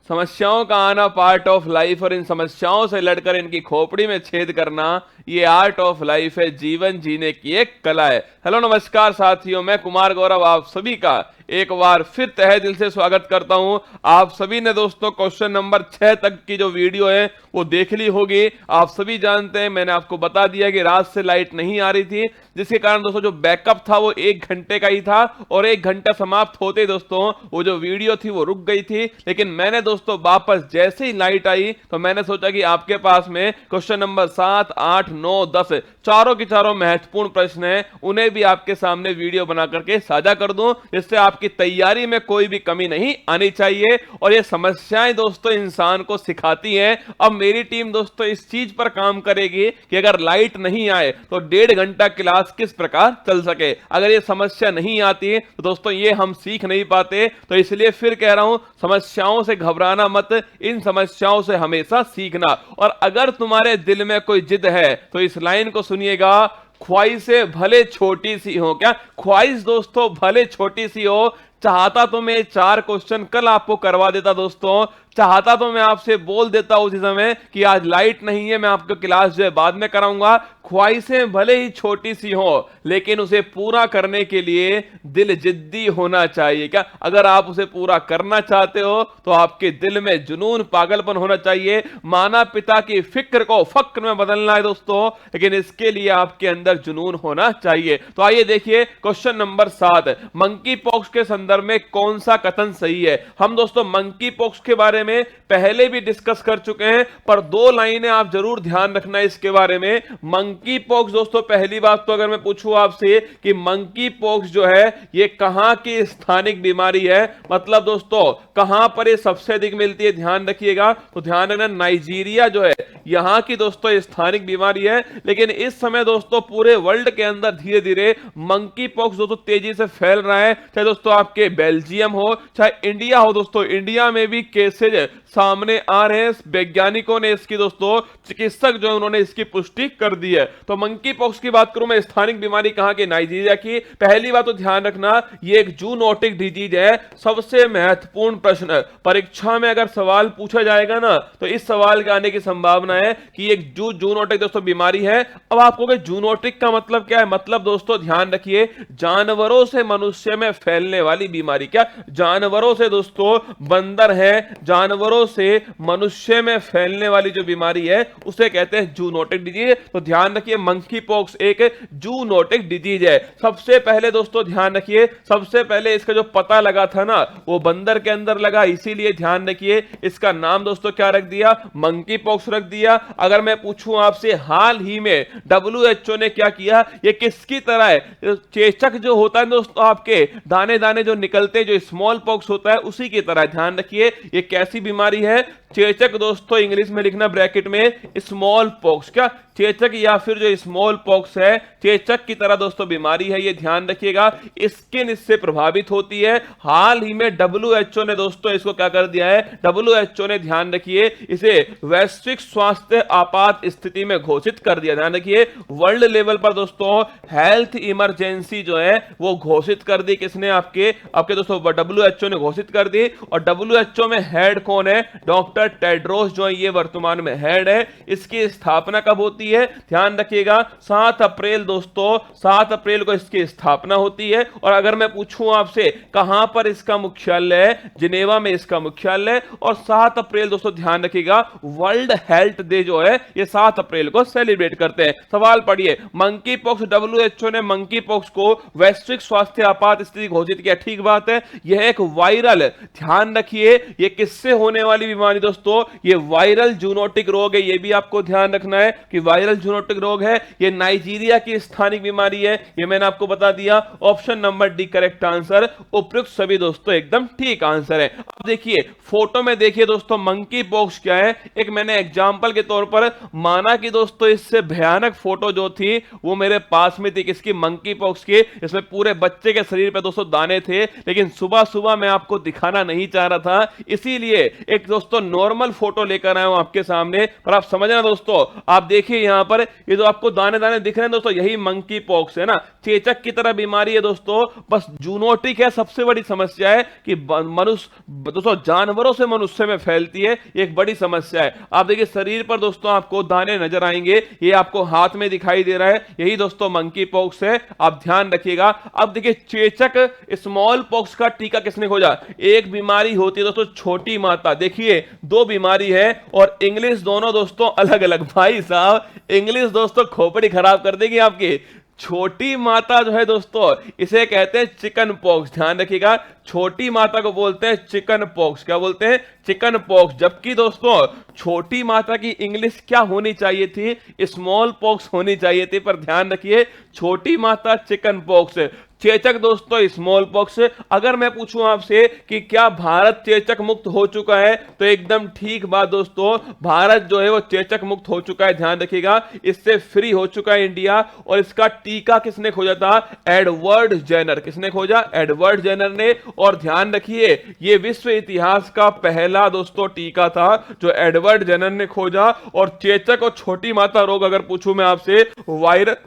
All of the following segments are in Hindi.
समस्याओं का आना पार्ट ऑफ लाइफ और इन समस्याओं से लड़कर इनकी खोपड़ी में छेद करना ये आर्ट ऑफ लाइफ है, जीवन जीने की एक कला है। हेलो नमस्कार साथियों, मैं कुमार गौरव आप सभी का एक बार फिर तहे दिल से स्वागत करता हूं। आप सभी ने दोस्तों क्वेश्चन नंबर 6 तक की जो वीडियो है वो देख ली होगी। आप सभी जानते हैं, मैंने आपको बता दिया कि रात से लाइट नहीं आ रही थी, जिसके कारण दोस्तों जो बैकअप था वो 1 घंटे का ही था और 1 घंटा समाप्त होते ही दोस्तों वो जो वीडियो थी वो रुक गई थी। लेकिन मैंने दोस्तों वापस जैसे ही लाइट आई तो मैंने सोचा कि आपके पास में क्वेश्चन नंबर 7, 8, 9, 10 चारों की चारों महत्वपूर्ण प्रश्न हैं, उन्हें भी आपके सामने वीडियो बना करके साझा कर दूं, जिससे आपकी तैयारी में कोई भी कमी नहीं आनी चाहिए। और ये समस्याएं दोस्तों इंसान को सिखाती हैं। अब मेरी टीम दोस्तों इस चीज पर काम करेगी कि अगर लाइट नहीं आए तो 1.5 घंटा क्लास किस प्रकार चल सके। अगर ये समस्या नहीं आती तो दोस्तों ये हम सीख नहीं पाते। तो इसलिए फिर कह रहा हूं, समस्याओं से घबराना मत, इन समस्याओं से हमेशा सीखना। और अगर तुम्हारे दिल में कोई जिद है तो इस लाइन को सुनिएगा, ख्वाहिशें भले छोटी सी हो। क्या ख्वाहिश दोस्तों भले छोटी सी हो, चाहता तो मैं 4 क्वेश्चन कल आपको करवा देता दोस्तों, चाहता तो मैं आपसे बोल देता उसी समय कि आज लाइट नहीं है, मैं आपको क्लास जो है बाद में कराऊंगा। ख्वाहिशें भले ही छोटी सी हो लेकिन उसे पूरा करने के लिए दिल जिद्दी होना चाहिए। क्या अगर आप उसे पूरा करना चाहते हो तो आपके दिल में जुनून, पागलपन होना चाहिए। माना पिता की फिक्र को फक्र में बदलना है दोस्तों, लेकिन इसके लिए आपके अंदर जुनून होना चाहिए। तो आइए देखिए क्वेश्चन नंबर 7, मंकी पॉक्स के संदर्भ में कौन सा कथन सही है। हम दोस्तों मंकी पॉक्स के बारे में पहले भी डिस्कस कर चुके हैं, पर 2 लाइनें आप जरूर ध्यान रखना इसके बारे में। मंकी पॉक्स दोस्तों, पहली बात तो अगर मैं पूछूं आपसे कि मंकी पॉक्स जो है ये कहां की स्थानिक बीमारी है, मतलब दोस्तों कहां पर ये सबसे अधिक मिलती है, ध्यान रखिएगा। तो ध्यान रखना, नाइजीरिया जो है यहां की दोस्तों स्थानिक बीमारी है। लेकिन इस समय दोस्तों पूरे वर्ल्ड के अंदर धीरे धीरे मंकी पॉक्स दोस्तों तेजी से फैल रहा है। चाहे दोस्तों आपके बेल्जियम हो, चाहे इंडिया हो, दोस्तों इंडिया में भी केसेज सामने आ रहे हैं। वैज्ञानिकों ने इसकी दोस्तों, चिकित्सक जो है उन्होंने इसकी पुष्टि कर दी है। तो मंकी पॉक्स की बात करूं मैं, स्थानिक बीमारी कहां की, नाइजीरिया की। पहली बात तो ध्यान रखना, ये एक जूनोटिक डिजीज है। सबसे महत्वपूर्ण प्रश्न परीक्षा में अगर सवाल पूछा जाएगा ना तो इस सवाल के आने की संभावना है कि एक जूनोटिक दोस्तों बीमारी है। अब आपको जूनोटिक का मतलब क्या है, मतलब दोस्तों ध्यान रखिए, जानवरों से मनुष्य में फैलने वाली बीमारी। क्या जानवरों से दोस्तों, बंदर है, जानवरों से मनुष्य में फैलने वाली जो बीमारी है उसे कहते हैं जूनोटिक डिजीज। तो ध्यान रखिए मंकी पॉक्स एक जूनोटिक डिजीज है। सबसे पहले दोस्तों ध्यान रखिए, सबसे पहले इसका जो पता लगा था ना वो बंदर के अंदर लगा, इसीलिए ध्यान रखिए इसका नाम दोस्तों क्या रख दिया, मंकी पॉक्स रख दिया। अगर मैं पूछूं आपसे हाल ही में WHO ने क्या किया, ये किसकी तरह है, चेचक जो होता है दोस्तों आपके दाने दाने जो निकलते हैं, जो स्मॉल पॉक्स होता है उसी की तरह। ध्यान रखिए ये कैसी बीमारी है, चेचक दोस्तों, इंग्लिश में लिखना ब्रैकेट में स्मॉल पॉक्स। क्या चेचक या फिर जो स्मॉल पॉक्स है चेचक की तरह दोस्तों बीमारी है, ये ध्यान रखिएगा। स्किन इससे प्रभावित होती है। हाल ही में WHO ने दोस्तों इसको क्या कर दिया है, WHO ने ध्यान रखिए इसे वैश्विक स्वास्थ्य आपात स्थिति में घोषित कर दिया। ध्यान रखिए वर्ल्ड लेवल पर दोस्तों हेल्थ इमरजेंसी जो है वो घोषित कर दी। किसने, आपके दोस्तों WHO ने घोषित कर दी। और WHO में हेड कौन है, डॉक्टर टेड्रोस जो है ये वर्तमान में हेड है। इसकी स्थापना कब होती है, ध्यान रखिएगा 7 अप्रैल दोस्तों, 7 अप्रैल को इसकी स्थापना होती है। और अगर मैं पूछूं आपसे कहां पर इसका मुख्यालय है, जिनेवा में इसका मुख्यालय है। और 7 अप्रैल दोस्तों ध्यान रखिएगा वर्ल्ड हेल्थ डे जो है ये 7 अप्रैल को सेलिब्रेट करते हैं। सवाल पढ़िए, मंकी पॉक्स, WHO ने मंकी पॉक्स को वैश्विक स्वास्थ्य आपात स्थिति घोषित किया, ठीक बात है। यह एक वायरल, ध्यान रखिए ये किससे होने वाली बीमारी दोस्तों, ये वायरल जूनोटिक रोग है। ये भी आपको ध्यान रखना है कि वायरल जूनोटिक रोग है, ये नाइजीरिया की स्थानिक बीमारी है, ये मैंने आपको बता दिया। Option number D correct answer, उपयुक्त सभी दोस्तों एकदम ठीक आंसर है। अब देखिए फोटो में देखिए दोस्तों मंकी पॉक्स क्या है, एक मैंने एग्जांपल एग्जाम्पल के तौर पर माना कि दोस्तों इससे भयानक फोटो जो थी वो मेरे पास में थी, किसकी, मंकी पॉक्स की। इसमें पूरे बच्चे के शरीर पे दोस्तों दाने थे, लेकिन सुबह सुबह मैं आपको दिखाना नहीं चाह रहा था, इसीलिए एक दोस्तों नॉर्मल फोटो लेकर आया हूं आपके सामने। पर आप समझना दोस्तों, आप देखिए यहां पर ये जो आपको दाने दाने दिख रहे हैं दोस्तों, यही मंकी पॉक्स है ना, चेचक की तरह बीमारी है दोस्तों। बस जूनोटिक है, सबसे बड़ी समस्या है कि मनुष्य दोस्तों जानवरों से मनुष्य में फैलती है, एक बड़ी समस्या है। आप देखिए शरीर पर दोस्तों आपको दाने नजर आएंगे, ये आपको हाथ में दिखाई दे रहा है, यही दोस्तों मंकी पॉक्स है, आप ध्यान रखिएगा। अब देखिए चेचक स्मॉल पॉक्स का टीका किसने खोजा? एक बीमारी होती है दोस्तों छोटी माता, देखिए दो बीमारी है और इंग्लिश दोनों दोस्तों अलग अलग। भाई साहब इंग्लिश दोस्तों खोपड़ी खराब कर देगी आपकी। छोटी माता जो है दोस्तों इसे कहते हैं चिकन पॉक्स, ध्यान रखिएगा, छोटी माता को बोलते हैं चिकन पॉक्स। क्या बोलते हैं? Chicken pox. जबकि दोस्तों छोटी माता की इंग्लिश क्या होनी चाहिए थी? स्मॉल पॉक्स होनी चाहिए थी, पर ध्यान रखिए छोटी माता चिकन पॉक्स, चेचक दोस्तों स्मॉल पॉक्स। अगर मैं पूछूं आपसे कि क्या भारत चेचक मुक्त हो चुका है, तो एकदम ठीक बात दोस्तों, भारत जो है वो चेचक मुक्त हो चुका है, ध्यान रखिएगा, इससे फ्री हो चुका है इंडिया। और इसका टीका किसने खोजा था? Edward Jenner. किसने खोजा? एडवर्ड जेनर ने। और ध्यान रखिए ये विश्व इतिहास का पहला दोस्तों टीका था जो एडवर्ड जेनर ने खोजा। और चेचक और छोटी माता रोग अगर पूछूं मैं आपसे, वायरस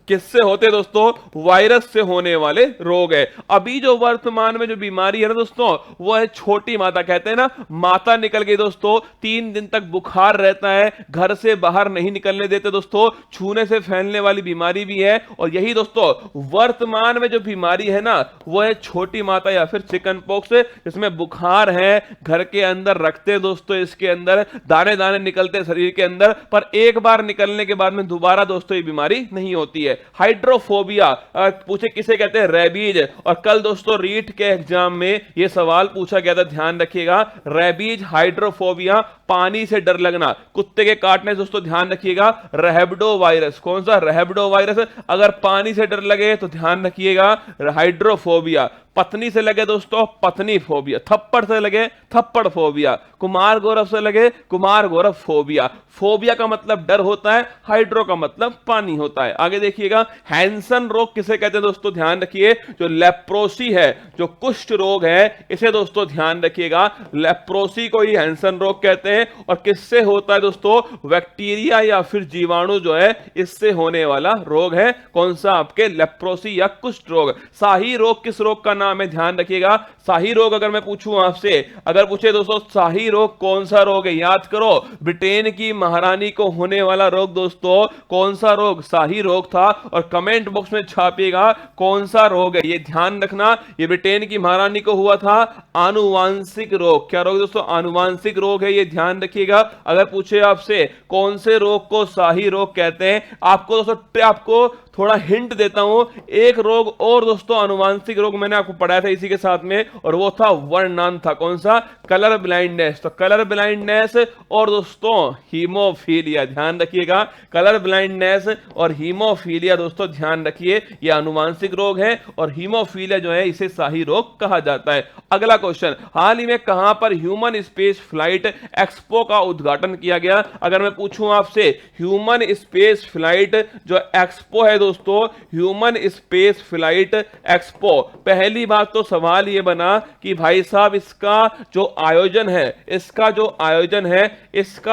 किससे होते दोस्तों? वायरस से होने वाले रोग है। अभी जो वर्तमान में जो बीमारी है ना दोस्तों, वो है छोटी माता। कहते हैं ना माता निकल गई दोस्तों, 3 दिन तक बुखार रहता है, घर से बाहर नहीं निकलने देते दोस्तों, छूने से फैलने वाली बीमारी भी है। और यही दोस्तों वर्तमान में जो बीमारी है ना, वो है छोटी माता या फिर चिकन पॉक्स, जिसमें बुखार है, घर के अंदर रखते दोस्तों, इसके अंदर दाने दाने निकलते शरीर के अंदर, पर एक बार निकलने के बाद में दोबारा दोस्तों ये बीमारी नहीं होती है। हाइड्रोफोबिया पूछे किसे कहते हैं? रेबीज। और कल दोस्तों रीट के एग्जाम में यह सवाल पूछा गया था, ध्यान रखिएगा, रेबीज, हाइड्रोफोबिया, पानी से डर लगना, कुत्ते के काटने से दोस्तों ध्यान रखिएगा, रहब्डो वायरस। कौन सा? रहब्डो वायरस। अगर पानी से डर लगे तो ध्यान रखिएगा हाइड्रोफोबिया। पत्नी से लगे दोस्तों पत्नी फोबिया, थप्पड़ से लगे थप्पड़ फोबिया, कुमार गौरव से लगे कुमार गौरव फोबिया। फोबिया का मतलब डर होता है, हाइड्रो का मतलब पानी होता है। आगे देखिएगा हैंसन रोग किसे कहते हैं दोस्तों? ध्यान रखिए जो लेप्रोसी है, जो कुष्ठ रोग है, इसे दोस्तों ध्यान रखिएगा, लेप्रोसी को ही हैंसन रोग कहते हैं। और किससे होता है दोस्तों? बैक्टीरिया या फिर जीवाणु जो है इससे होने वाला रोग है। कौन सा? आपके लेप्रोसी या कुष्ठ रोग। शाही रोग किस रोग का नाम है? ध्यान रखिएगा शाही रोग अगर मैं पूछूं आपसे, अगर पूछे दोस्तों शाही रोग कौन सा रोग है, याद करो ब्रिटेन की महारानी को होने वाला रोग दोस्तों कौन सा रोग? शाही रोग था। और कमेंट बॉक्स में छापिएगा कौन सा रोग है, ये ध्यान रखना, ये ब्रिटेन की महारानी को हुआ था आनुवांशिक रोग। क्या रोग दोस्तों? आनुवांशिक रोग है, ये ध्यान रखिएगा। अगर पूछे आपसे कौन से रोग को शाही रोग कहते हैं, आपको दोस्तों आपको थोड़ा हिंट देता हूं, एक रोग और दोस्तों आनुवांशिक रोग मैंने आपको पढ़ाया था इसी के साथ में, और वो था वर्णन था। कौन सा? Colour blindness. तो कलर ब्लाइंडनेस और दोस्तों हीमोफीलिया, ध्यान रखिएगा, कलर ब्लाइंडनेस और हीमोफीलिया दोस्तों ध्यान रखिए, ये आनुवांशिक रोग है और हीमोफीलिया जो है इसे शाही रोग कहा जाता है। अगला क्वेश्चन, हाल ही में कहां पर ह्यूमन स्पेस फ्लाइट एक्सपो का उद्घाटन किया गया? अगर मैं पूछूं आपसे ह्यूमन स्पेस फ्लाइट जो एक्सपो है दोस्तों, ह्यूमन स्पेस फ्लाइट एक्सपो, पहली बात तो सवाल यह बना कि भाई साहब इसका जो आयोजन है, इसका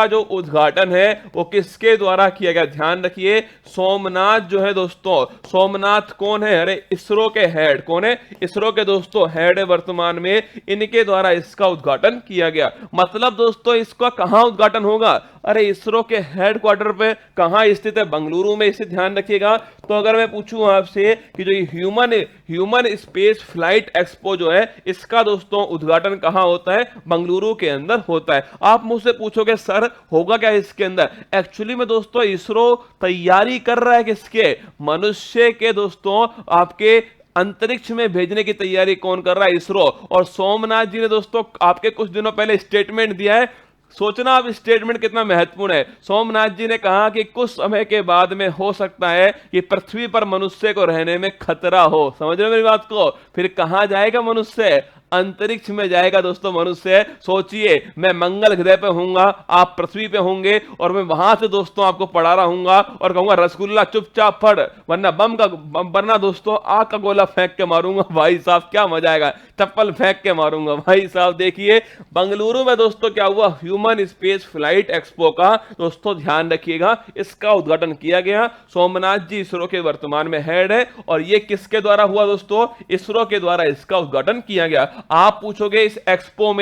जो उद्घाटन है वो किसके द्वारा किया गया? ध्यान रखिए सोमनाथ जो है दोस्तों, सोमनाथ कौन है? अरे इसरो के हेड। कौन है? इसरो के दोस्तों हेड है वर्तमान में, इनके द्वारा इसका उद्घाटन किया गया। मतलब दोस्तों इसका कहां उद्घाटन होगा? अरे इसरो के हेडक्वार्टर पे कहां स्थित है? बेंगलुरु में, इसे ध्यान रखिएगा। तो अगर मैं पूछूं आपसे कि जो ह्यूमन स्पेस फ्लाइट एक्सपो जो है इसका दोस्तों उद्घाटन कहां होता है? बेंगलुरु के अंदर होता है। आप मुझसे पूछोगे सर होगा क्या इसके अंदर? एक्चुअली में दोस्तों इसरो तैयारी कर रहा है किसके? मनुष्य के दोस्तों, आपके अंतरिक्ष में भेजने की तैयारी कौन कर रहा है? इसरो। और सोमनाथ जी ने दोस्तों आपके कुछ दिनों पहले स्टेटमेंट दिया है, सोचना आप स्टेटमेंट कितना महत्वपूर्ण है। सोमनाथ जी ने कहा कि कुछ समय के बाद में हो सकता है कि पृथ्वी पर मनुष्य को रहने में खतरा हो। समझ रहे हो मेरी बात को? फिर कहां जाएगा मनुष्य? अंतरिक्ष में जाएगा दोस्तों मनुष्य। सोचिए, मैं मंगल ग्रह पे होऊंगा, आप पृथ्वी पे होंगे, और मैं वहां से दोस्तों आपको पढ़ा रहा हूंगा और कहूंगा रसगुल्ला चुपचाप फट, वरना दोस्तों आग का गोला फेंक के मारूंगा। भाई साहब क्या मजा आएगा, चप्पल फेंक के मारूंगा। भाई साहब देखिए बंगलुरु में दोस्तों क्या हुआ, ह्यूमन स्पेस फ्लाइट एक्सपो का दोस्तों ध्यान रखिएगा, इसका उद्घाटन किया गया। सोमनाथ जी इसरो के वर्तमान में हेड है, और ये किसके द्वारा हुआ दोस्तों, इसरो के द्वारा इसका उद्घाटन किया गया। आप पूछोगे इस एक्सपो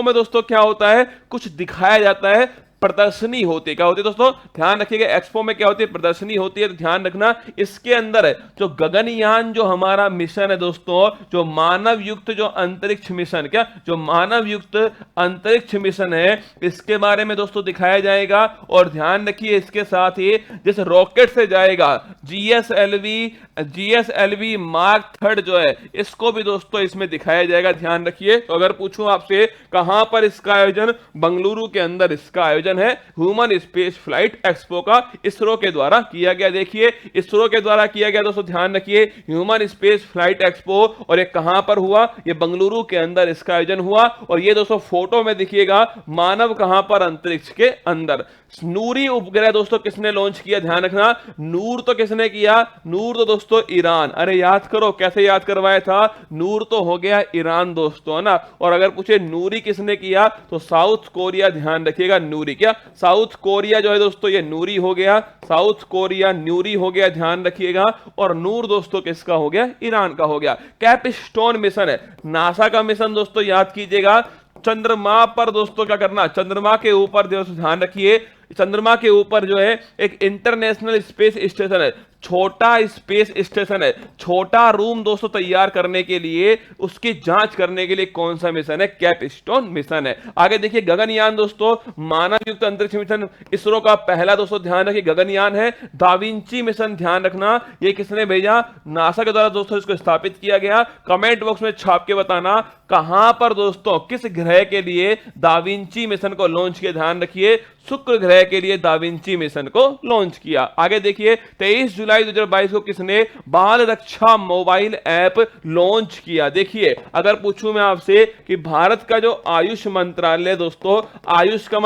में दोस्तों क्या होता है, कुछ दिखाया जाता है, प्रदर्शनी होती है। क्या होती है दोस्तों, ध्यान रखिएगा, एक्सपो में क्या होती है, प्रदर्शनी होती है। तो ध्यान रखना, इसके अंदर जो गगनयान जो हमारा मिशन है दोस्तों, जो मानव युक्त जो अंतरिक्ष मिशन, क्या जो मानव युक्त अंतरिक्ष मिशन है, इसके बारे में दोस्तों दिखाया जाएगा। और ध्यान रखिए इसके साथ ही जिस रॉकेट से जाएगा जीएसएलवी मार्क 3 जो है, इसको भी दोस्तों इसमें दिखाया जाएगा। ध्यान रखिए। तो अगर पूछूं आपसे कहां पर इसका आयोजन, बंगलुरु के अंदर इसका आयोजन है, ह्यूमन स्पेस फ्लाइट एक्सपो का इसरो के द्वारा किया गया। देखिए इसरो के द्वारा किया गया दोस्तों, ध्यान रखिए ह्यूमन स्पेस फ्लाइट एक्सपो, और ये कहां पर हुआ, ये बंगलुरु के अंदर इसका आयोजन हुआ। और ये दोस्तों फोटो में दिखिएगा, मानव कहां पर, अंतरिक्ष के अंदर। नूरी उपग्रह दोस्तों किसने लॉन्च किया, ध्यान रखना, नूर तो किसने किया, नूर तो दोस्तों ईरान। अरे याद करो कैसे याद करवाया था, नूर तो हो गया ईरान दोस्तों, है ना। और अगर पूछे नूरी किसने किया, तो साउथ कोरिया। ध्यान रखिएगा नूरी, क्या साउथ कोरिया जो है दोस्तों, ये नूरी हो गया, साउथ कोरिया न्यूरी हो गया, ध्यान रखिएगा। और नूर दोस्तों किसका हो गया, ईरान का हो गया। कैपस्टोन मिशन है नासा का मिशन दोस्तों, याद कीजिएगा। चंद्रमा पर दोस्तों क्या करना, चंद्रमा के ऊपर दोस्तों ध्यान रखिए, चंद्रमा के ऊपर जो है एक इंटरनेशनल स्पेस स्टेशन है, छोटा स्पेस स्टेशन है, छोटा रूम दोस्तों तैयार करने के लिए, उसकी जांच करने के लिए कौन सा मिशन है, कैपस्टोन मिशन है। आगे देखिए गगनयान दोस्तों, मानव युक्त अंतरिक्ष मिशन इसरो का पहला दोस्तों, ध्यान रखिए गगनयान है। दाविंची मिशन, ध्यान रखना, ये किसने भेजा, नासा के द्वारा दोस्तों इसको स्थापित किया गया। कमेंट बॉक्स में छाप के बताना कहां पर दोस्तों, किस ग्रह के लिए दाविंची मिशन को लॉन्च किया। ध्यान रखिए शुक्र ग्रह के लिए दाविंची मिशन को लॉन्च किया। आगे देखिए 23 जुलाई 2022 को किसने बाल रक्षा मोबाइल ऐप लॉन्च किया। देखिए अगर पूछूं मैं आपसे कि भारत का जो आयुष मंत्रालय दोस्तों, आयुष का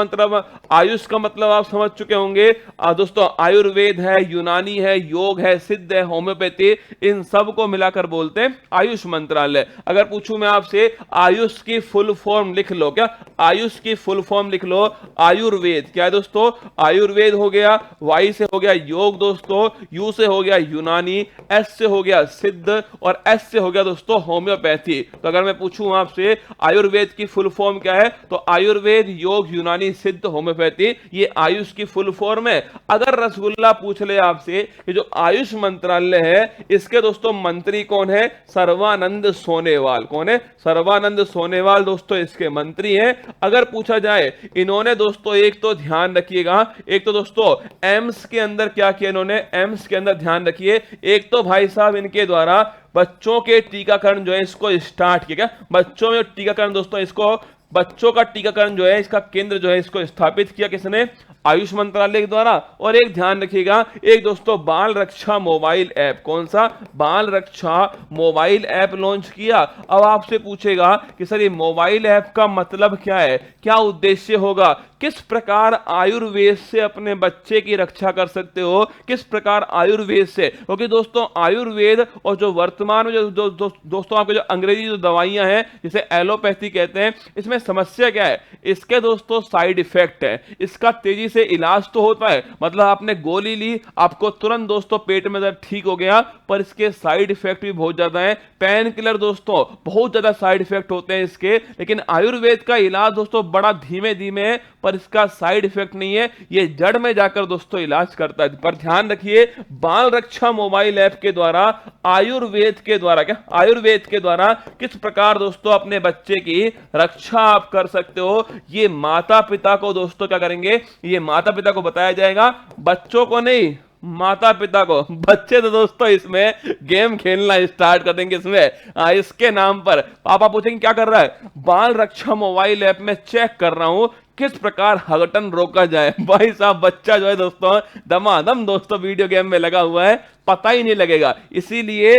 मतलब आप समझ चुके होंगे दोस्तों, आयुर्वेद है, यूनानी है, योग है, सिद्ध है, होम्योपैथी, इन सब को मिलाकर बोलते हैं आयुष मंत्रालय। अगर पूछूं मैं आपसे आयुष की फुल फॉर्म लिख लो, क्या आयुष की फुल फॉर्म लिख लो, आयुर्वेद। क्या है दोस्तों, आयुर्वेद हो गया, वाई से हो गया योग दोस्तों, यू से हो गया यूनानी, एस से हो गया सिद्ध, और एस से हो गया दोस्तों होम्योपैथी। तो अगर मैं पूछूं आपसे आयुर्वेद की फुल फॉर्म क्या है, तो आयुर्वेद, योग, यूनानी, सिद्ध, होम्योपैथी, ये आयुष की फुल फॉर्म है। अगर रसगुल्ला पूछ ले आपसे कि जो आयुष मंत्रालय है, इसके दोस्तों मंत्री कौन है, सर्वानंद सोनेवाल। कौन है, सर्वानंद सोनेवाल दोस्तों इसके मंत्री हैं। अगर पूछा जाए इन्होंने दोस्तों, एक तो ध्यान रखिएगा, एक तो दोस्तों एम्स के अंदर क्या किया इन्होंने, एम्स के अंदर ध्यान रखिए, एक तो भाई साहब इनके द्वारा बच्चों के टीकाकरण जो है इसको स्टार्ट किया। क्या बच्चों में टीकाकरण दोस्तों, इसको बच्चों का टीकाकरण जो है, इसका केंद्र जो है इसको स्थापित किया किसने, आयुष मंत्रालय के द्वारा। और एक ध्यान रखिएगा, एक दोस्तों बाल रक्षा मोबाइल ऐप, कौन सा, बाल रक्षा मोबाइल ऐप लॉन्च किया। अब आपसे पूछेगा कि सर ये मोबाइल ऐप का मतलब क्या है, क्या उद्देश्य होगा, किस प्रकार आयुर्वेद से अपने बच्चे की रक्षा कर सकते हो, किस प्रकार आयुर्वेद से, क्योंकि दोस्तों आयुर्वेद और जो वर्तमान में जो दोस्तों आपके जो अंग्रेजी जो दवाइयां हैं जिसे एलोपैथी कहते हैं, इसमें समस्या क्या है, इसके दोस्तों साइड इफेक्ट है। इसका तेजी से इलाज तो होता है, मतलब आपने गोली ली, आपको तुरंत दोस्तों पेट में दर्द ठीक हो गया, पर इसके साइड इफेक्ट भी बहुत ज्यादा है। पेन किलर दोस्तों बहुत ज्यादा साइड इफेक्ट होते हैं इसके, लेकिन आयुर्वेद का इलाज दोस्तों बड़ा धीमे धीमे है, पर इसका साइड इफेक्ट नहीं है, ये जड़ में जाकर दोस्तों इलाज करता है। पर ध्यान रखिए बाल रक्षा मोबाइल ऐप के द्वारा, आयुर्वेद के द्वारा, क्या आयुर्वेद के द्वारा किस प्रकार दोस्तों अपने बच्चे की रक्षा आप कर सकते हो, ये माता पिता को दोस्तों क्या करेंगे, ये माता पिता को बताया जाएगा, बच्चों को नहीं, माता पिता को। बच्चे तो दोस्तों इसमें गेम खेलना स्टार्ट कर देंगे इसमें, इसके नाम पर। पापा पूछेंगे क्या कर रहा है, बाल रक्षा मोबाइल ऐप में चेक कर रहा हूं किस प्रकार हगटन रोका जाए। भाई साहब बच्चा जो है दोस्तों दमादम दोस्तों वीडियो गेम में लगा हुआ है, पता ही नहीं लगेगा। इसीलिए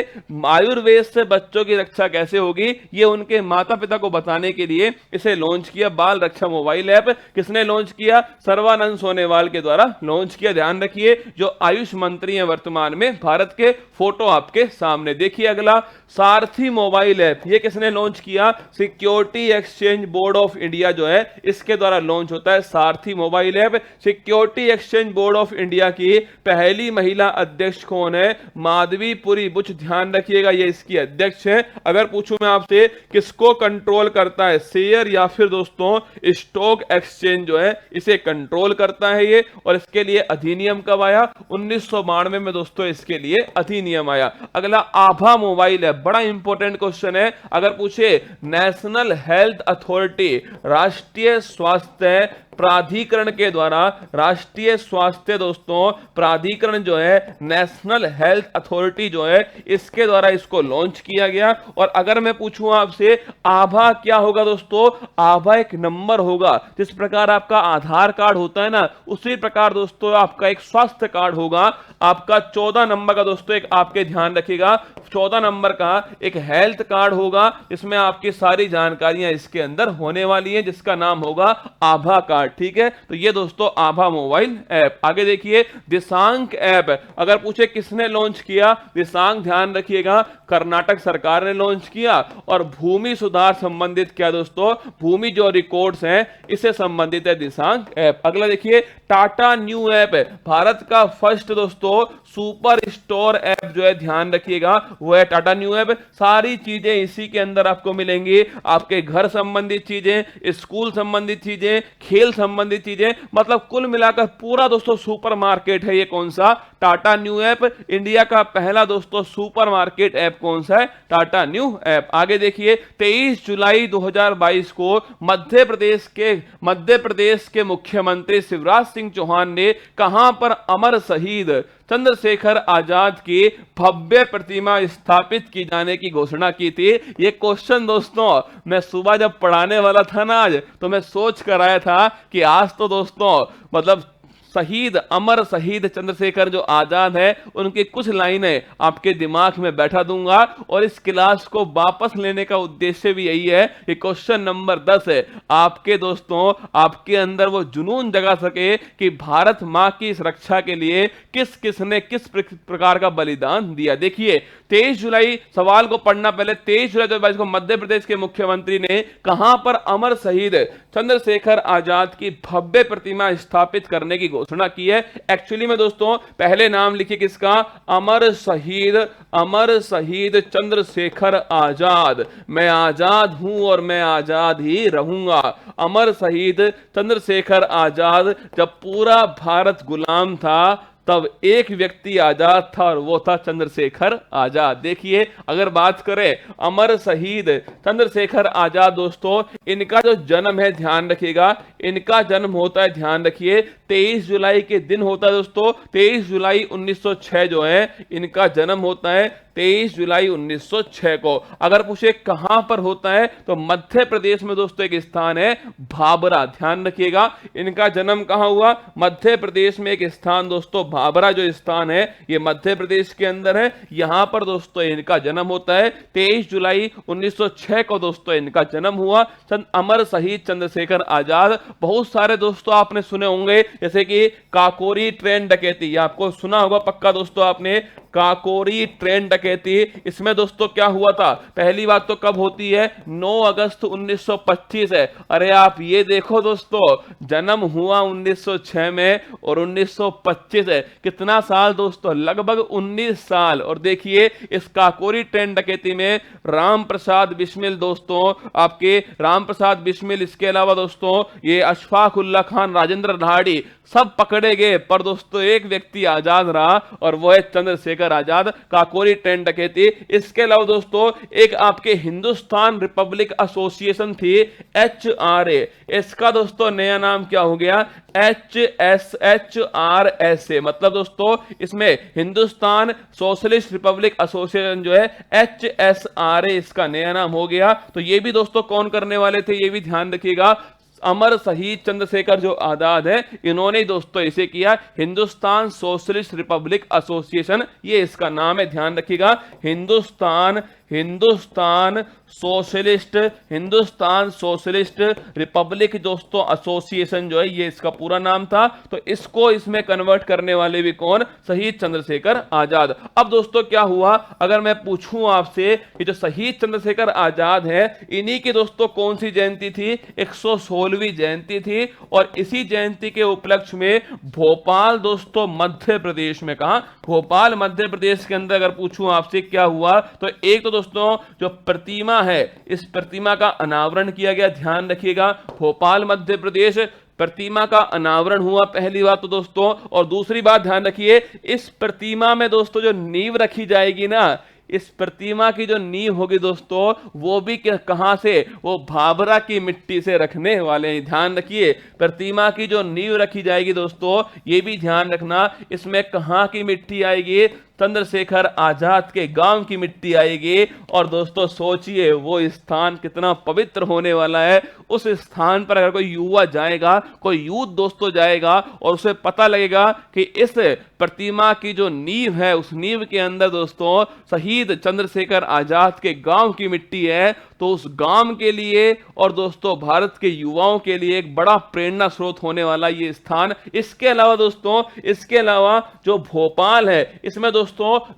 आयुर्वेद से बच्चों की रक्षा कैसे होगी, ये उनके माता पिता को बताने के लिए इसे लॉन्च किया। बाल रक्षा मोबाइल ऐप किसने लॉन्च किया? सर्बानंद सोनोवाल के द्वारा लॉन्च किया। ध्यान रखिए, जो आयुष मंत्री हैं वर्तमान में भारत के, फोटो आपके सामने। देखिए अगला, सारथी मोबाइल ऐप, ये किसने लॉन्च किया? Security exchange board of India जो है, इसके द्वारा लॉन्च होता है सारथी mobile app. Security exchange board of India की पहली महिला अध्यक्ष कौन है? माधवीपुरी बुच। ध्यान रखिएगा, ये इसकी अध्यक्ष है। अगर पूछूं मैं आपसे किसको कंट्रोल करता है, शेयर या फिर दोस्तों स्टॉक एक्सचेंज जो है, इसे कंट्रोल करता है ये। और इसके लिए अधिनियम कब आया? 1992 में दोस्तों इसके लिए अधिनियम आया। अगला, आभा मोबाइल है, बड़ा इंपॉर्टेंट क्वेश्चन है। अगर पूछे नेशनल हेल्थ अथॉरिटी, राष्ट्रीय स्वास्थ्य प्राधिकरण के द्वारा, राष्ट्रीय स्वास्थ्य दोस्तों प्राधिकरण जो है, नेशनल हेल्थ अथॉरिटी जो है, इसके द्वारा इसको लॉन्च किया गया। और अगर मैं पूछूं आपसे आभा क्या होगा दोस्तों? आभा एक नंबर होगा। जिस प्रकार आपका आधार कार्ड होता है ना, उसी प्रकार दोस्तों आपका एक स्वास्थ्य कार्ड होगा। आपका 14 नंबर का दोस्तों एक, आपके ध्यान रखिएगा, 14 नंबर का एक हेल्थ कार्ड होगा, इसमें आपकी सारी जानकारियां इसके अंदर होने वाली हैं, जिसका नाम होगा आभा कार्ड। ठीक है, तो ये दोस्तों आभा मोबाइल ऐप। आगे देखिए, दिशांक ऐप, अगर पूछे किसने लॉन्च किया? दिशांक, ध्यान रखिएगा, कर्नाटक सरकार ने लॉन्च किया। और भूमि सुधार संबंधित क्या दोस्तों? भूमि जो रिकॉर्ड्स हैं, इससे संबंधित है दिशांक ऐप। अगला देखिए, टाटा न्यू ऐप है, भारत का फर्स्ट दोस्तों सुपर स्टोर ऐप जो है, ध्यान रखिएगा, वो है टाटा न्यू ऐप। सारी चीजें इसी के अंदर आपको मिलेंगी, आपके घर संबंधित चीजें, स्कूल संबंधित चीजें, खेल संबंधित चीजें, मतलब कुल मिलाकर पूरा दोस्तों सुपरमार्केट है ये। कौन सा? Tata new app. इंडिया का पहला दोस्तों सुपरमार्केट ऐप कौन सा है? Tata new app. आगे देखिए, 23 जुलाई 2022 को मध्य प्रदेश के मुख्यमंत्री शिवराज सिंह चौहान ने कहां पर अमर शहीद चंद्रशेखर आजाद की भव्य प्रतिमा स्थापित की जाने की घोषणा की थी। ये क्वेश्चन दोस्तों मैं सुबह जब पढ़ाने वाला था ना आज, तो मैं सोच कर आया था कि आज तो दोस्तों मतलब शहीद, अमर शहीद चंद्रशेखर जो आजाद है, उनकी कुछ लाइनें आपके दिमाग में बैठा दूंगा। और इस क्लास को वापस लेने का उद्देश्य भी यही है कि क्वेश्चन नंबर 10 है, आपके दोस्तों आपके अंदर वो जुनून जगा सके कि भारत मां की रक्षा के लिए किस किसने किस प्रकार का बलिदान दिया। देखिए 23 जुलाई, सवाल को पढ़ना पहले, 23 जुलाई 2022 को मध्य प्रदेश के मुख्यमंत्री ने कहां पर अमर शहीद चंद्रशेखर आजाद की भव्य प्रतिमा स्थापित करने की घोषणा की है। एक्चुअली में दोस्तों पहले नाम लिखिए किसका? अमर शहीद चंद्रशेखर आजाद। मैं आजाद हूं और मैं आजाद ही रहूंगा। अमर शहीद चंद्रशेखर आजाद, जब पूरा भारत गुलाम था तब एक व्यक्ति आजाद था और वो था चंद्रशेखर आजाद। देखिए अगर बात करें अमर शहीद चंद्रशेखर आजाद दोस्तों, इनका जो जन्म है ध्यान रखिएगा, इनका जन्म होता है, ध्यान रखिए 23 जुलाई के दिन होता है दोस्तों। 23 जुलाई 1906 जो है इनका जन्म होता है, 23 जुलाई 1906 को। अगर पूछे कहां पर होता है तो मध्य प्रदेश में दोस्तों एक स्थान है भाबरा। ध्यान रखिएगा इनका जन्म कहां हुआ? मध्य प्रदेश में एक स्थान दोस्तों भाबरा जो स्थान है ये मध्य प्रदेश के अंदर है, यहां पर दोस्तों इनका जन्म होता है। 23 जुलाई 1906 को दोस्तों इनका जन्म हुआ। अमर शहीद चंद्रशेखर आजाद, बहुत सारे दोस्तों आपने सुने होंगे, जैसे कि काकोरी ट्रेन डकैती, आपको सुना होगा पक्का दोस्तों आपने, काकोरी ट्रेन डकैती। इसमें दोस्तों क्या हुआ था? पहली बात तो कब होती है? 9 अगस्त 1925 है। अरे आप ये देखो दोस्तों, जन्म हुआ 1906 में और 1925 है, कितना साल दोस्तों? लगभग 19 साल। और देखिए इस काकोरी ट्रेन डकैती में राम प्रसाद बिस्मिल दोस्तों, आपके राम प्रसाद बिस्मिल, इसके अलावा दोस्तों ये अशफाक उल्ला खान, राजेंद्र राहाड़ी, सब पकड़े गए, पर दोस्तों एक व्यक्ति आजाद रहा और वो है चंद्रशेखर आजाद। काकोरी ट्रेन डकैती। इसके अलावा दोस्तों एक आपके हिंदुस्तान रिपब्लिक एसोसिएशन थी HRA, इसका दोस्तों नया नाम क्या हो गया? HSHRSA। मतलब दोस्तों इसमें हिंदुस्तान सोशलिस्ट रिपब्लिक एसोसिएशन जो है HSRA, इसका नया नाम हो गया। तो ये भी दोस्तों कौन करने वाले थे, ये भी ध्यान रखिएगा, अमर शहीद चंद्रशेखर जो आजाद है, इन्होंने दोस्तों इसे किया। हिंदुस्तान सोशलिस्ट रिपब्लिक एसोसिएशन, ये इसका नाम है, ध्यान रखिएगा। हिंदुस्तान सोशलिस्ट रिपब्लिक दोस्तों एसोसिएशन जो है, ये इसका पूरा नाम था। तो इसको इसमें कन्वर्ट करने वाले भी कौन? शहीद चंद्रशेखर आजाद। अब दोस्तों क्या हुआ, अगर मैं पूछूं आपसे कि जो शहीद चंद्रशेखर आजाद है, इन्हीं की दोस्तों कौन सी जयंती थी? 116वीं जयंती थी। और इसी जयंती के उपलक्ष्य में भोपाल दोस्तों मध्य प्रदेश में, कहा? भोपाल मध्य प्रदेश के अंदर अगर पूछूं आपसे क्या हुआ, तो एक तो दोस्तों जो प्रतिमा है, इस प्रतिमा का अनावरण किया गया। ध्यान रखिएगा, भोपाल मध्य प्रदेश, प्रतिमा का अनावरण हुआ, पहली बात तो दोस्तों। और दूसरी बात ध्यान रखिए, इस प्रतिमा में दोस्तों जो नींव रखी जाएगी ना, इस प्रतिमा की जो नींव होगी दोस्तों, वो भी कहां से? वो भाभरा की मिट्टी से रखने वाले हैं। ध्यान रखिए, प्रतिमा की जो नींव रखी जाएगी दोस्तों, ये भी ध्यान रखना, इसमें कहां की मिट्टी आएगी? चंद्रशेखर आजाद के गांव की मिट्टी आएगी। और दोस्तों सोचिए वो स्थान कितना पवित्र होने वाला है। उस स्थान पर अगर कोई युवा जाएगा, कोई यूथ दोस्तों जाएगा, और उसे पता लगेगा कि इस प्रतिमा की जो नींव है, उस नींव के अंदर दोस्तों शहीद चंद्रशेखर आजाद के गांव की मिट्टी है, तो उस गांव के लिए और दोस्तों भारत के युवाओं के लिए एक बड़ा प्रेरणा स्रोत होने वाला ये स्थान। इसके अलावा दोस्तों, इसके अलावा जो भोपाल है, इसमें दोस्तों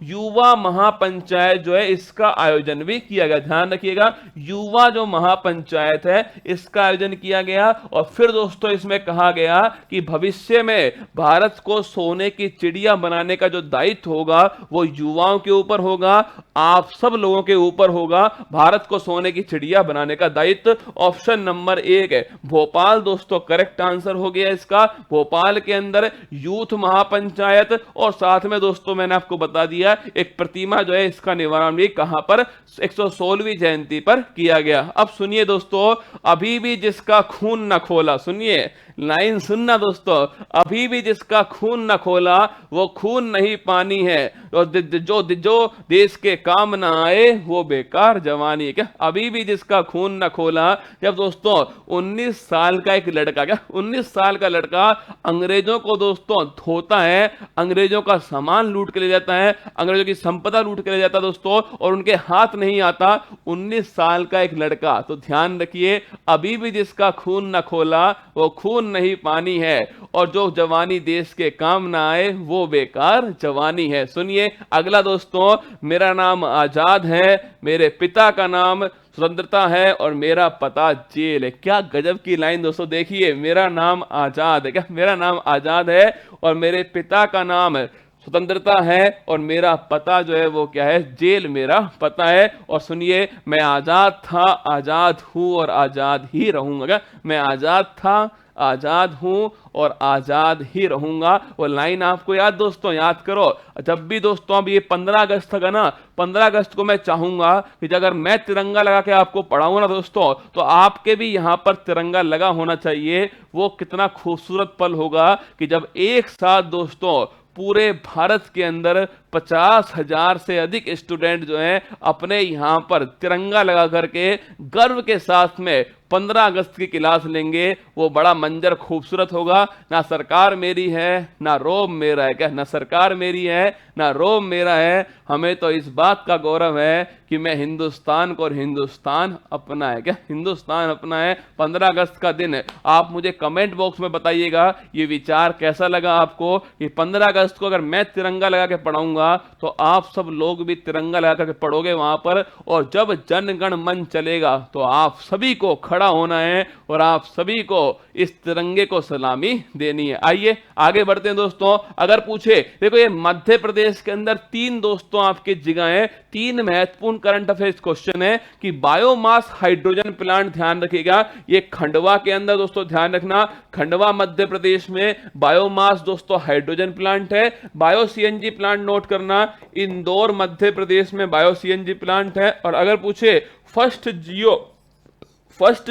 युवा महापंचायत जो है, इसका आयोजन भी किया गया। ध्यान रखिएगा, युवा जो महापंचायत है, इसका आयोजन किया गया। और फिर दोस्तों इसमें कहा गया कि भविष्य में भारत को सोने की चिड़िया बनाने का जो दायित्व होगा, वो युवाओं के ऊपर होगा, आप सब लोगों के ऊपर होगा। भारत को सोने की चिड़िया बनाने का दायित्व ऑप्शन नंबर 1 है। भोपाल दोस्तों करेक्ट आंसर हो गया इसका। भोपाल के अंदर यूथ महापंचायत, और साथ में दोस्तों मैंने आपको बता दिया एक प्रतिमा जो है, इसका निर्माण भी कहां पर? 116वीं जयंती पर किया गया। अब सुनिए दोस्तों, अभी भी जिसका खून न खोला, सुनिए लाइन सुनना दोस्तों, अभी भी जिसका खून न खोला वो खून नहीं पानी है, और जो देश के काम ना आए वो बेकार जवानी है। क्या? अभी भी जिसका खून न खोला। जब दोस्तों 19 साल का एक लड़का, क्या 19 साल का लड़का अंग्रेजों को दोस्तों धोता है, अंग्रेजों का सामान लूट के ले जाता है, अंग्रेजों की संपदा लूट के ले जाता दोस्तों, और उनके हाथ नहीं आता, 19 साल का एक लड़का। तो ध्यान रखिए, अभी भी जिसका खून न खोला वो खून नहीं पानी है, और जो जवानी देश के काम ना आए वो बेकार जवानी है। सुनिए अगला दोस्तों, मेरा नाम आजाद है, मेरे पिता का नाम स्वतंत्रता है, और मेरा पता जेल है। क्या गजब की लाइन दोस्तों, देखिए मेरा नाम आजाद है, क्या मेरा नाम आजाद है, और मेरे पिता का नाम स्वतंत्रता है, और मेरा पता जो है वो क्या है? जेल मेरा पता है। और सुनिए, मैं आजाद था, आजाद हूं, और आजाद ही रहूंगा। मैं आजाद था, आजाद हूं, और आजाद ही रहूंगा। वो लाइन आपको याद दोस्तों, याद करो। जब भी दोस्तों अब ये 15 अगस्त का ना, 15 अगस्त को मैं चाहूंगा कि अगर मैं तिरंगा लगा के आपको पढ़ाऊंगा ना दोस्तों, तो आपके भी यहां पर तिरंगा लगा होना चाहिए। वो कितना खूबसूरत पल होगा कि जब एक साथ दोस्तों पूरे भारत के अंदर 50,000 से अधिक स्टूडेंट जो हैं अपने यहां पर तिरंगा लगा करके गर्व के साथ में 15 अगस्त की क्लास लेंगे। वो बड़ा मंजर खूबसूरत होगा। ना सरकार मेरी है, ना रोब मेरा है, क्या ना सरकार मेरी है, ना रोब मेरा है। हमें तो इस बात का गौरव है कि मैं हिंदुस्तान को और हिंदुस्तान अपना है, क्या हिंदुस्तान अपना है। 15 अगस्त का दिन आप मुझे कमेंट बॉक्स में बताइएगा ये विचार कैसा लगा आपको कि 15 अगस्त को अगर मैं तिरंगा लगा के पढ़ाऊंगा तो आप सब लोग भी तिरंगा लगा करके पढ़ोगे वहां पर, और जब जन गण मन चलेगा तो आप सभी को खड़ा होना है और आप सभी को इस तिरंगे को सलामी देनी है। आइए आगे बढ़ते हैं दोस्तों। अगर पूछे, देखो ये मध्य प्रदेश के अंदर 3 दोस्तों आपकी जगह है, 3 महत्वपूर्ण करंट अफेयर्स क्वेश्चन है कि बायोमास हाइड्रोजन प्लांट, ध्यान रखिएगा ये खंडवा के अंदर दोस्तों, ध्यान रखना खंडवा मध्य प्रदेश में बायोमास दोस्तों हाइड्रोजन प्लांट है। बायो सीएनजी प्लांट नोट करना, इंदौर मध्य प्रदेश में बायो सीएनजी प्लांट है। और अगर पूछे फर्स्ट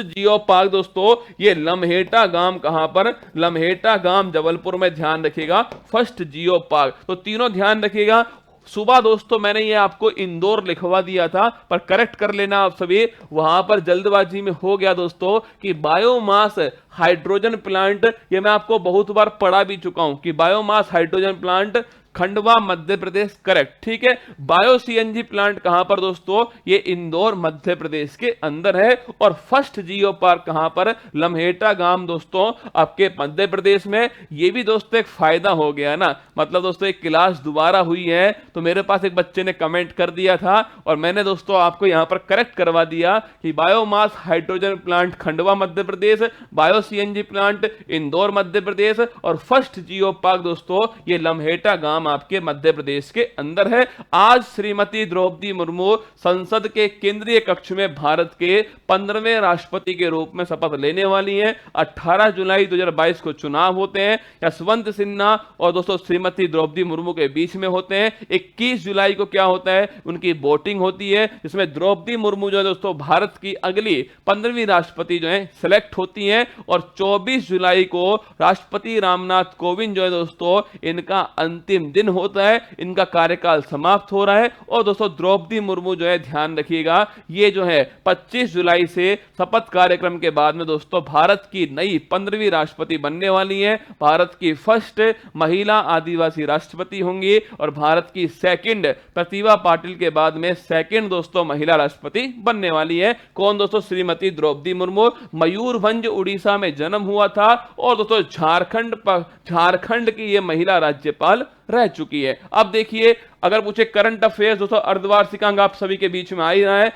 जियो पार्क दोस्तों, ये लम्हेटा गांव कहां पर? लम्हेटा गांव जबलपुर में, ध्यान रखिएगा फर्स्ट जियो पार्क। तो तीनों ध्यान रखिएगा, सुबह दोस्तों मैंने ये आपको इंदौर लिखवा दिया था, पर करेक्ट कर लेना आप सभी, वहां पर जल्दबाजी में हो गया दोस्तों कि बायोमास हाइड्रोजन प्लांट, ये मैं आपको बहुत बार पढ़ा भी चुका हूं कि biomass hydrogen plant Khandwa Madhya Pradesh, correct, ठीक है। बायो सीएनजी प्लांट कहां पर दोस्तों, ये इंदौर मध्य प्रदेश के अंदर है। और फर्स्ट जियो पार्क कहां पर, लम्हेटा गांव दोस्तों आपके मध्य प्रदेश में। ये भी दोस्तों एक फायदा हो गया ना, मतलब दोस्तों एक क्लास दोबारा हुई है, तो मेरे पास एक बच्चे ने कमेंट कर दिया था और मैंने दोस्तों आपको यहां पर करेक्ट करवा दिया कि biomass hydrogen plant Khandwa Madhya Pradesh, bio CNG plant Indore Madhya Pradesh, और फर्स्ट जियो पार्क दोस्तों ये लम्हेटा गांव आपके मध्य प्रदेश के अंदर है। आज श्रीमती द्रौपदी मुर्मू संसद के केंद्रीय कक्ष में भारत के 15वें राष्ट्रपति के रूप में शपथ लेने वाली हैं। 18 जुलाई 2022 को चुनाव होते हैं, यशवंत सिन्हा और दोस्तों श्रीमती द्रौपदी मुर्मू के बीच में होते हैं। 21 जुलाई को क्या होता है, उनकी वोटिंग होती है, जिसमें द्रौपदी मुर्मू जो है दोस्तों भारत की अगली 15वीं राष्ट्रपति जो है सिलेक्ट होती हैं। और 24 जुलाई को राष्ट्रपति रामनाथ कोविंद जो है दोस्तों इनका अंतिम दिन होता है, इनका कार्यकाल समाप्त हो रहा है। और दोस्तों द्रौपदी मुर्मू जो है, ध्यान रखिएगा, ये जो है 25 जुलाई से शपथ कार्यक्रम के बाद में दोस्तों भारत की नई 15वीं राष्ट्रपति बनने वाली है। भारत की फर्स्ट महिला आदिवासी राष्ट्रपति होंगी और भारत की सेकंड, प्रतिभा पाटिल के बाद में सेकंड दोस्तों महिला राष्ट्रपति बनने वाली है। कौन दोस्तों, श्रीमती द्रौपदी मुर्मू। मयूरभंज उड़ीसा में जन्म हुआ था और दोस्तों झारखंड की यह महिला राज्यपाल रह चुकी है। अब देखिए, अगर पूछे करंट अफेयर्स दोस्तों, अर्धवार्षिक अंक आप सभी के बीच में आ ही रहा है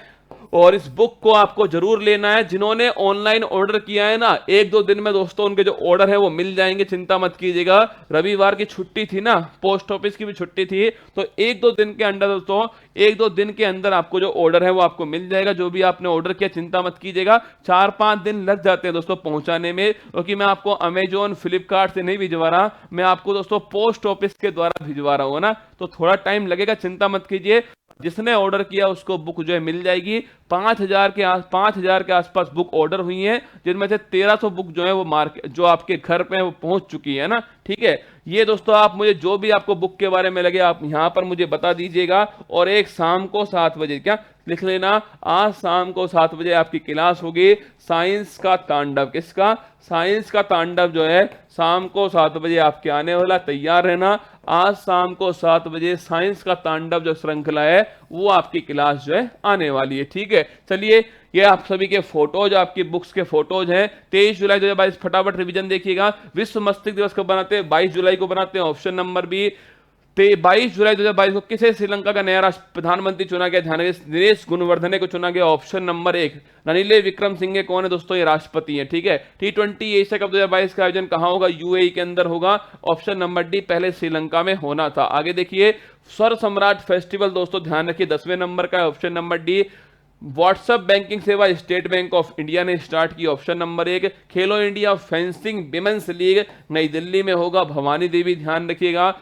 और इस बुक को आपको जरूर लेना है। जिन्होंने ऑनलाइन ऑर्डर किया है ना, 1-2 दिन में दोस्तों उनके जो ऑर्डर है वो मिल जाएंगे, चिंता मत कीजिएगा। रविवार की छुट्टी थी ना, पोस्ट ऑफिस की भी छुट्टी थी, तो 1-2 दिन के अंदर दोस्तों, 1-2 दिन के अंदर आपको जो ऑर्डर है वो आपको मिल जाएगा। जो भी आपने ऑर्डर किया चिंता मत कीजिएगा, 4-5 दिन लग जाते हैं दोस्तों पहुंचाने में, क्योंकि मैं आपको अमेजोन फ्लिपकार्ट से नहीं भिजवा रहा, मैं आपको दोस्तों पोस्ट ऑफिस के द्वारा भिजवा रहा हूं ना, तो थोड़ा टाइम लगेगा, चिंता मत कीजिए। जिसने ऑर्डर किया उसको बुक जो है मिल जाएगी। 5,000 के आसपास बुक ऑर्डर हुई हैं, जिनमें से 1300 बुक जो है वो मार्केट जो आपके घर पे है वो पहुंच चुकी है ना, ठीक है। ये दोस्तों आप मुझे जो भी आपको बुक के बारे में लगे आप यहां पर मुझे बता दीजिएगा। और एक शाम को 7 बजे, क्या लिख लेना, आज शाम को 7 बजे आपकी क्लास होगी साइंस का तांडव। किसका, साइंस का तांडव जो है शाम को 7 बजे आपके आने वाला, तैयार रहना। आज शाम को 7 बजे साइंस का तांडव जो श्रृंखला है वो आपकी क्लास जो है आने वाली है, ठीक है। चलिए, ये आप सभी के फोटोज, आपकी बुक्स के फोटोज हैं। 23 जुलाई 2022, फटाफट रिवीजन देखिएगा। विश्व मस्तिष्क दिवस कब बनाते हैं, 22 जुलाई को बनाते हैं, ऑप्शन नंबर बी। 22 जुलाई 2022 को किसे श्रीलंका का नया प्रधानमंत्री चुना गया, ध्यान रखिए, दिनेश गुणवर्धने को चुना गया, ऑप्शन नंबर 1। रनिल विक्रमसिंघे कौन है दोस्तों, ये राष्ट्रपति हैं, ठीक है। T20 एशिया कप 2022 का आयोजन कहां होगा, यूएई के अंदर होगा, ऑप्शन नंबर डी, पहले श्रीलंका में होना था। आगे देखिए, स्वर सम्राट फेस्टिवल दोस्तों ध्यान रखिए 10वें नंबर का, option number D. WhatsApp banking सेवा स्टेट बैंक ऑफ इंडिया ने स्टार्ट की, ऑप्शन नंबर 1। खेलो इंडिया फेंसिंग विमेंस लीग नई दिल्ली में होगा, भवानी देवी, ध्यान रखिएगा।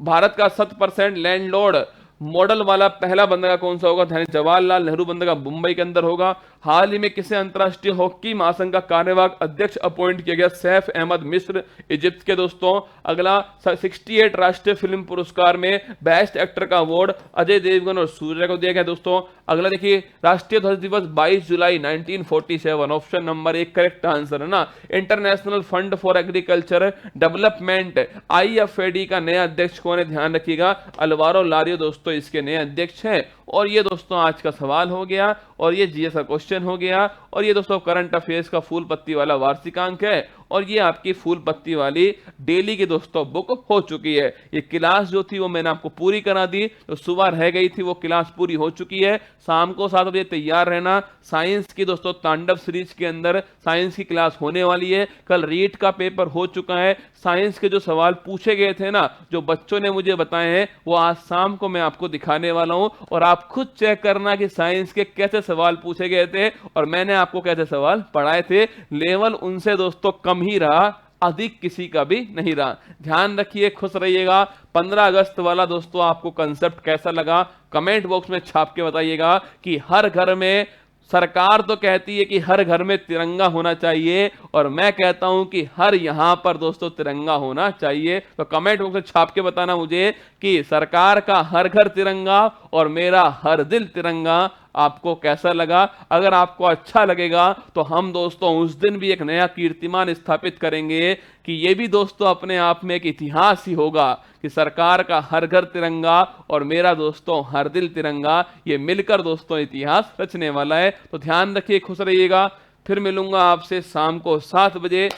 भारत का 7% लैंडलॉर्ड मॉडल वाला पहला बंदरगाह कौन सा होगा, जवाहरलाल नेहरू बंदरगाह मुंबई के अंदर होगा। हाल ही में किसे अंतरराष्ट्रीय हॉकी महासंघ का कार्यवाहक अध्यक्ष अपॉइंट किया गया, सैफ अहमद मिस्र, इजिप्ट के दोस्तों। अगला 68 राष्ट्रीय फिल्म पुरस्कार में बेस्ट एक्टर का अवार्ड अजय देवगन और सूर्या को दिया गया दोस्तों। अगला देखिए, राष्ट्रीय ध्वज दिवस 22 जुलाई 1947, ऑप्शन नंबर 1 करेक्ट आंसर है ना। International fund for agriculture development IFAD का नया अध्यक्ष कौन है, ध्यान रखिएगा, अलवारो लारियो दोस्तों इसके नए अध्यक्ष हैं। और ये दोस्तों आज का सवाल हो गया और ये जीएस का क्वेश्चन हो गया और ये दोस्तों करंट अफेयर्स का फूल पत्ती वाला वार्षिकांक है और ये आपकी फूल पत्ती वाली डेली की दोस्तों बुक हो चुकी है। ये क्लास जो थी वो मैंने आपको पूरी करा दी, जो सुबह रह गई थी वो क्लास पूरी हो चुकी है। शाम को 7 बजे तैयार रहना। साइंस की दोस्तों तांडव सीरीज के अंदर साइंस की क्लास होने वाली है। कल रीट का पेपर हो चुका है। साइंस के जो सवाल पूछे गए थे ना, जो बच्चों ने मुझे बताए हैं, वो आज शाम को मैं आपको दिखाने वाला हूं और आप खुद चेक करना कि साइंस के कैसे सवाल पूछे गए थे और मैंने आपको कैसे सवाल पढ़ाए थे। लेवल उनसे दोस्तों कम ही रहा, अधिक किसी का भी नहीं रहा। ध्यान रखिए, खुश रहिएगा। 15 अगस्त वाला दोस्तों आपको कंसेप्ट कैसा लगा कमेंट बॉक्स में छाप के बताइएगा कि हर घर में सरकार तो कहती है कि हर घर में तिरंगा होना चाहिए, और मैं कहता हूं कि हर यहां पर दोस्तों तिरंगा होना चाहिए। तो कमेंट बॉक्स में छाप के बताना मुझे कि सरकार का हर घर तिरंगा और मेरा हर दिल तिरंगा आपको कैसा लगा। अगर आपको अच्छा लगेगा तो हम दोस्तों उस दिन भी एक नया कीर्तिमान स्थापित करेंगे कि यह भी दोस्तों अपने आप में एक इतिहास ही होगा कि सरकार का हर घर तिरंगा और मेरा दोस्तों हर दिल तिरंगा, ये मिलकर दोस्तों इतिहास रचने वाला है। तो ध्यान रखिए, खुश रहिएगा। फिर मिलूंगा आपसे शाम को 7 बजे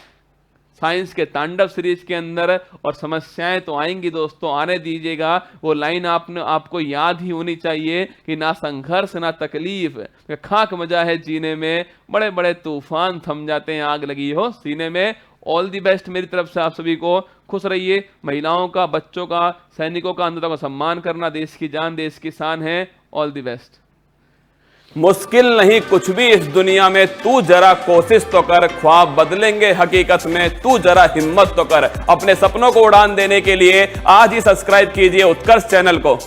साइंस के तांडव सीरीज के अंदर। और समस्याएं तो आएंगी दोस्तों, आने दीजिएगा। वो लाइन आपको याद ही होनी चाहिए कि ना संघर्ष ना तकलीफ, खाक मजा है जीने में, बड़े बड़े तूफान थम जाते हैं आग लगी हो सीने में। ऑल दी बेस्ट मेरी तरफ से आप सभी को। खुश रहिए। महिलाओं का, बच्चों का, सैनिकों का अंततः सम्मान करना देश की जान, देश की शान है। All the best. मुश्किल नहीं कुछ भी इस दुनिया में, तू जरा कोशिश तो कर, ख्वाब बदलेंगे हकीकत में, तू जरा हिम्मत तो कर। अपने सपनों को उड़ान देने के लिए आज ही सब्सक्राइब कीजिए उत्कर्ष चैनल को।